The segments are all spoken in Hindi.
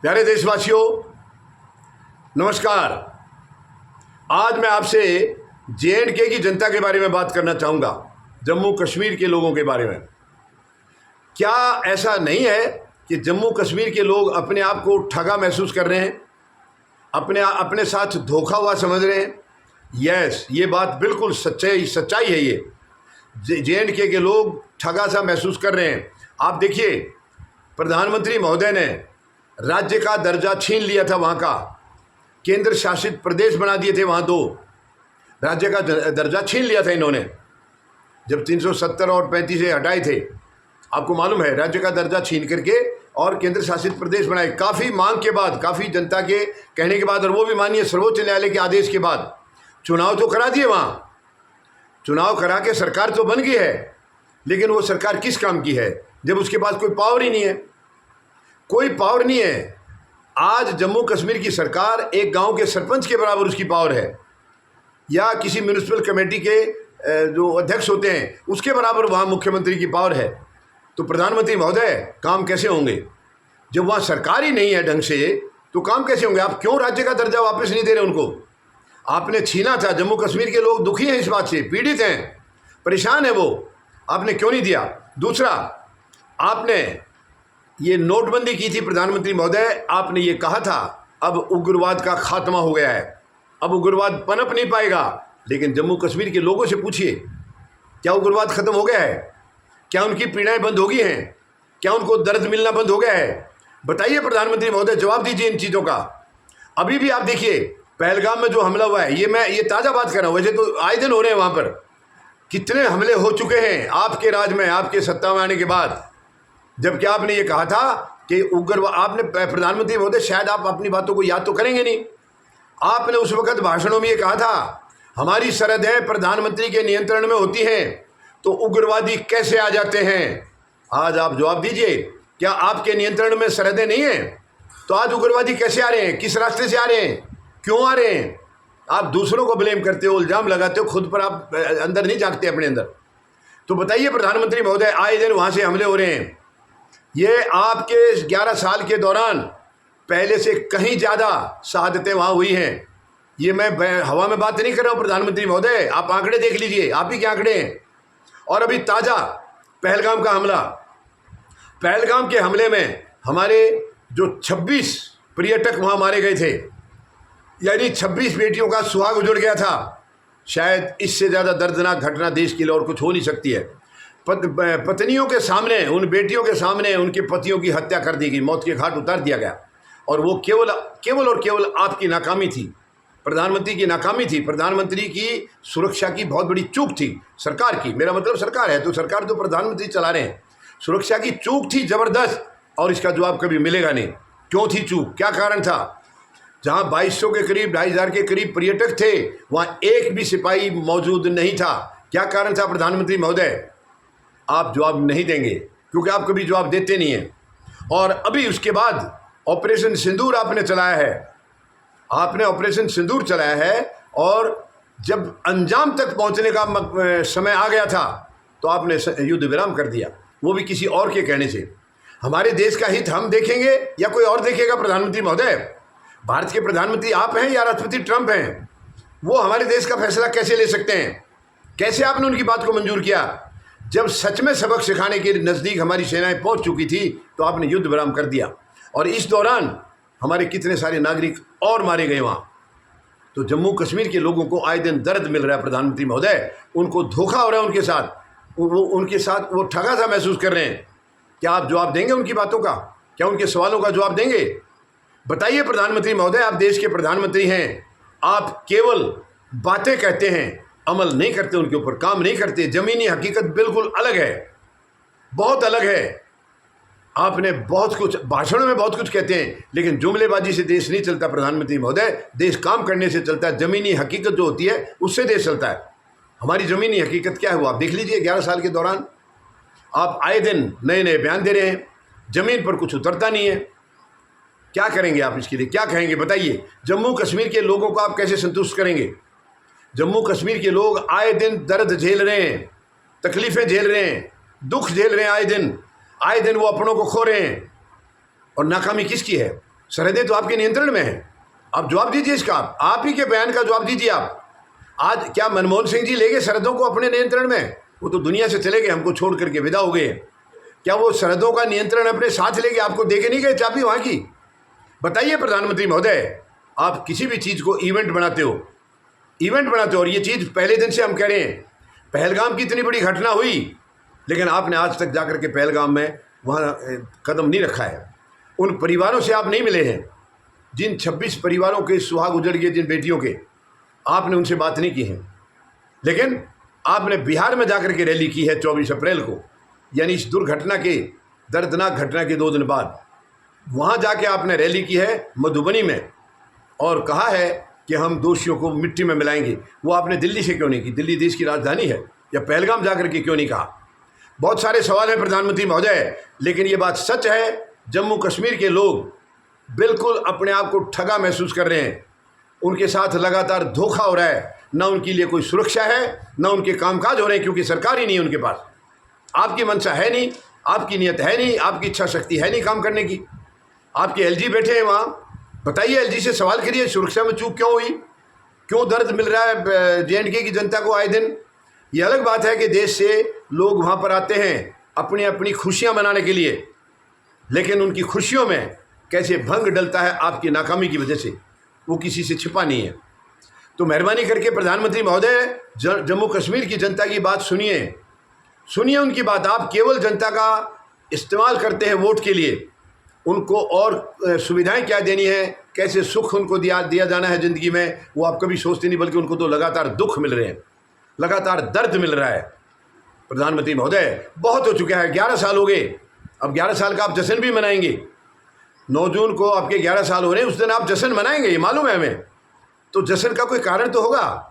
प्यारे देशवासियों, नमस्कार। आज मैं आपसे JNK की जनता के बारे में बात करना चाहूँगा, जम्मू कश्मीर के लोगों के बारे में। क्या ऐसा नहीं है कि जम्मू कश्मीर के लोग अपने आप को ठगा महसूस कर रहे हैं, अपने साथ धोखा हुआ समझ रहे हैं? यस, ये बात बिल्कुल सच्चाई है। ये JNK के लोग ठगा सा महसूस कर रहे हैं। आप देखिए, प्रधानमंत्री महोदय ने राज्य का दर्जा छीन लिया था, वहाँ का केंद्र शासित प्रदेश बना दिए थे, वहाँ 2 राज्य का दर्जा छीन लिया था इन्होंने, जब 370 और 35 से हटाए थे। आपको मालूम है, राज्य का दर्जा छीन करके और केंद्र शासित प्रदेश बनाए, काफ़ी मांग के बाद, काफ़ी जनता के कहने के बाद, और वो भी माननीय सर्वोच्च न्यायालय के आदेश के बाद। चुनाव तो करा दिए, वहाँ चुनाव करा के सरकार तो बन गई है, लेकिन वो सरकार किस काम की है जब उसके पास कोई पावर ही नहीं है? कोई पावर नहीं है। आज जम्मू कश्मीर की सरकार एक गांव के सरपंच के बराबर उसकी पावर है, या किसी म्यूनिसिपल कमेटी के जो अध्यक्ष होते हैं उसके बराबर वहाँ मुख्यमंत्री की पावर है। तो प्रधानमंत्री महोदय, काम कैसे होंगे जब वहाँ सरकार ही नहीं है ढंग से? तो काम कैसे होंगे? आप क्यों राज्य का दर्जा वापस नहीं दे रहे उनको? आपने छीना था। जम्मू कश्मीर के लोग दुखी हैं इस बात से, पीड़ित हैं, परेशान है वो। आपने क्यों नहीं दिया? दूसरा, आपने ये नोटबंदी की थी प्रधानमंत्री महोदय, आपने ये कहा था अब उग्रवाद का खात्मा हो गया है, अब उग्रवाद पनप नहीं पाएगा। लेकिन जम्मू कश्मीर के लोगों से पूछिए, क्या उग्रवाद खत्म हो गया है? क्या उनकी पीड़ाएं बंद हो गई हैं? क्या उनको दर्द मिलना बंद हो गया है? बताइए प्रधानमंत्री महोदय, जवाब दीजिए इन चीज़ों का। अभी भी आप देखिए, पहलगाम में जो हमला हुआ है, ये ताज़ा बात कर रहा हूँ, वैसे तो आए दिन हो रहे हैं वहाँ पर। कितने हमले हो चुके हैं आपके राज में, आपके सत्ता में आने के बाद, जबकि आपने ये कहा था कि उग्रवाद। आपने, प्रधानमंत्री महोदय, शायद आप अपनी बातों को याद तो करेंगे नहीं, आपने उस वक्त भाषणों में ये कहा था, हमारी सरहदें प्रधानमंत्री के नियंत्रण में होती हैं तो उग्रवादी कैसे आ जाते हैं? आज आप जवाब दीजिए, क्या आपके नियंत्रण में सरहदें नहीं हैं तो आज उग्रवादी कैसे आ रहे हैं? किस रास्ते से आ रहे हैं? क्यों आ रहे हैं? आप दूसरों को ब्लेम करते हो, इल्ज़ाम लगाते हो, खुद पर आप अंदर नहीं झांकते अपने अंदर। तो बताइए प्रधानमंत्री महोदय, आए दिन वहाँ से हमले हो रहे हैं। ये आपके 11 साल के दौरान पहले से कहीं ज़्यादा शहादतें वहाँ हुई हैं। ये मैं हवा में बात नहीं कर रहा हूँ प्रधानमंत्री महोदय, आप आंकड़े देख लीजिए, आप ही के आंकड़े हैं। और अभी ताज़ा पहलगाम का हमला, पहलगाम के हमले में हमारे जो 26 पर्यटक वहाँ मारे गए थे, यानी 26 बेटियों का सुहाग उजड़ गया था। शायद इससे ज़्यादा दर्दनाक घटना देश के लिए और कुछ हो नहीं सकती है। पत्नियों के सामने, उन बेटियों के सामने उनके पतियों की हत्या कर दी गई, मौत के घाट उतार दिया गया। और वो केवल और केवल आपकी नाकामी थी, प्रधानमंत्री की नाकामी थी, प्रधानमंत्री की सुरक्षा की बहुत बड़ी चूक थी सरकार की। मेरा मतलब सरकार है तो सरकार तो प्रधानमंत्री चला रहे हैं, सुरक्षा की चूक थी ज़बरदस्त, और इसका जवाब कभी मिलेगा नहीं। क्यों थी चूक? क्या कारण था? जहाँ 2200 के करीब, 2500 के करीब पर्यटक थे, वहाँ एक भी सिपाही मौजूद नहीं था। क्या कारण था प्रधानमंत्री महोदय? आप जवाब नहीं देंगे, क्योंकि आप कभी जवाब देते नहीं हैं। और अभी उसके बाद ऑपरेशन सिंदूर आपने चलाया है, आपने ऑपरेशन सिंदूर चलाया है, और जब अंजाम तक पहुंचने का समय आ गया था तो आपने युद्ध विराम कर दिया, वो भी किसी और के कहने से। हमारे देश का हित हम देखेंगे या कोई और देखेगा? प्रधानमंत्री महोदय, भारत के प्रधानमंत्री आप हैं या राष्ट्रपति ट्रंप हैं? वो हमारे देश का फैसला कैसे ले सकते हैं? कैसे आपने उनकी बात को मंजूर किया? जब सच में सबक सिखाने के नज़दीक हमारी सेनाएं पहुंच चुकी थी तो आपने युद्ध विराम कर दिया, और इस दौरान हमारे कितने सारे नागरिक और मारे गए वहाँ। तो जम्मू कश्मीर के लोगों को आए दिन दर्द मिल रहा है प्रधानमंत्री महोदय, उनको धोखा हो रहा है उनके साथ, उनके साथ वो ठगा सा महसूस कर रहे हैं। क्या आप जवाब देंगे उनकी बातों का? क्या उनके सवालों का जवाब देंगे? बताइए प्रधानमंत्री महोदय, आप देश के प्रधानमंत्री हैं, आप केवल बातें कहते हैं, अमल नहीं करते, उनके ऊपर काम नहीं करते। ज़मीनी हकीकत बिल्कुल अलग है, बहुत अलग है। आपने बहुत कुछ भाषणों में बहुत कुछ कहते हैं, लेकिन जुमलेबाजी से देश नहीं चलता प्रधानमंत्री महोदय, देश काम करने से चलता है। ज़मीनी हकीकत जो होती है उससे देश चलता है। हमारी ज़मीनी हकीकत क्या है वो आप देख लीजिए। 11 साल के दौरान आप आए दिन नए नए बयान दे रहे हैं, ज़मीन पर कुछ उतरता नहीं है। क्या करेंगे आप इसके लिए? क्या कहेंगे? बताइए। जम्मू कश्मीर के लोगों को आप कैसे संतुष्ट करेंगे? जम्मू कश्मीर के लोग आए दिन दर्द झेल रहे हैं, तकलीफ़ें झेल रहे हैं, दुख झेल रहे हैं। आए दिन वो अपनों को खो रहे हैं। और नाकामी किसकी है? सरहदें तो आपके नियंत्रण में हैं। आप जवाब दीजिए इसका, आप ही के बयान का जवाब दीजिए आप। आज क्या मनमोहन सिंह जी ले गए सरहदों को अपने नियंत्रण में? वो तो दुनिया से चले गए, हमको छोड़ करके विदा हो गए। क्या वो सरहदों का नियंत्रण अपने साथ ले गए? आपको दे के नहीं गए चाबी वहाँ की? बताइए प्रधानमंत्री महोदय, आप किसी भी चीज़ को इवेंट बनाते हो, और ये चीज़ पहले दिन से हम कह रहे हैं। पहलगाम की इतनी बड़ी घटना हुई, लेकिन आपने आज तक जाकर के पहलगाम में वहाँ कदम नहीं रखा है। उन परिवारों से आप नहीं मिले हैं, जिन 26 परिवारों के सुहाग उजड़ गए, जिन बेटियों के, आपने उनसे बात नहीं की है। लेकिन आपने बिहार में जाकर के रैली की है 24 अप्रैल को, यानी इस दुर्घटना के, दर्दनाक घटना के 2 दिन बाद। वहाँ जाके आपने रैली की है मधुबनी में, और कहा है कि हम दोषियों को मिट्टी में मिलाएंगे। वो आपने दिल्ली से क्यों नहीं की? दिल्ली देश की राजधानी है। या पहलगाम जाकर के क्यों नहीं कहा? बहुत सारे सवाल हैं प्रधानमंत्री महोदय, लेकिन ये बात सच है, जम्मू कश्मीर के लोग बिल्कुल अपने आप को ठगा महसूस कर रहे हैं। उनके साथ लगातार धोखा हो रहा है। ना उनके लिए कोई सुरक्षा है, ना उनके कामकाज हो रहे हैं, क्योंकि सरकार ही नहीं है उनके पास। आपकी मंशा है नहीं, आपकी नीयत है नहीं, आपकी इच्छा शक्ति है नहीं काम करने की। आपके एलजी बैठे हैं वहाँ, बताइए, एलजी से सवाल करिए, सुरक्षा में चूक क्यों हुई? क्यों दर्द मिल रहा है जेएंडके की जनता को आए दिन? ये अलग बात है कि देश से लोग वहाँ पर आते हैं अपनी अपनी खुशियाँ मनाने के लिए, लेकिन उनकी खुशियों में कैसे भंग डलता है आपकी नाकामी की वजह से, वो किसी से छिपा नहीं है। तो मेहरबानी करके प्रधानमंत्री महोदय, जम्मू कश्मीर की जनता की बात सुनिए, उनकी बात। आप केवल जनता का इस्तेमाल करते हैं वोट के लिए। उनको और सुविधाएं क्या देनी है, कैसे सुख उनको दिया जाना है ज़िंदगी में, वो आप कभी सोचते नहीं, बल्कि उनको तो लगातार दुख मिल रहे हैं, लगातार दर्द मिल रहा है। प्रधानमंत्री महोदय, बहुत हो चुका है, 11 साल हो गए। अब 11 साल का आप जश्न भी मनाएंगे। 9 जून को आपके 11 साल हो रहे हैं, उस दिन आप जश्न मनाएंगे, ये मालूम है हमें। तो जश्न का कोई कारण तो होगा।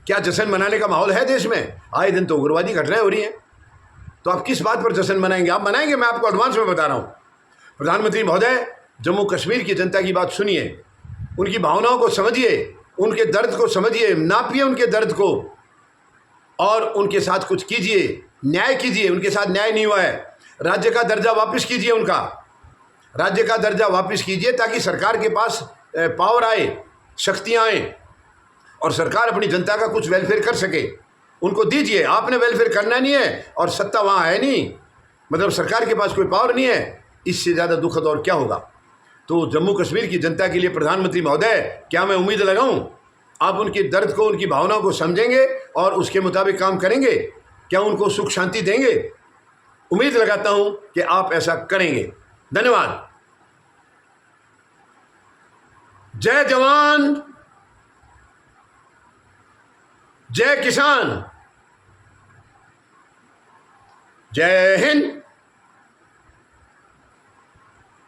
क्या जश्न मनाने का माहौल है देश में? आए दिन तो उग्रवादी घटनाएं हो रही हैं, तो आप किस बात पर जश्न मनाएंगे? आप मनाएंगे, मैं आपको एडवांस में बता रहा हूँ। प्रधानमंत्री महोदय, जम्मू कश्मीर की जनता की बात सुनिए, उनकी भावनाओं को समझिए, उनके दर्द को समझिए, नापिए उनके दर्द को, और उनके साथ कुछ कीजिए, न्याय कीजिए। उनके साथ न्याय नहीं हुआ है। राज्य का दर्जा वापस कीजिए, उनका राज्य का दर्जा वापस कीजिए, ताकि सरकार के पास पावर आए, शक्तियाँ आएँ, और सरकार अपनी जनता का कुछ वेलफेयर कर सके। उनको दीजिए। आपने वेलफेयर करना नहीं है और सत्ता वहाँ है नहीं, मतलब सरकार के पास कोई पावर नहीं है। इससे ज़्यादा दुखद और क्या होगा? तो जम्मू कश्मीर की जनता के लिए प्रधानमंत्री महोदय, क्या मैं उम्मीद लगाऊं आप उनके दर्द को, उनकी भावनाओं को समझेंगे और उसके मुताबिक काम करेंगे? क्या उनको सुख शांति देंगे? उम्मीद लगाता हूं कि आप ऐसा करेंगे। धन्यवाद। जय जवान, जय किसान, जय हिंद।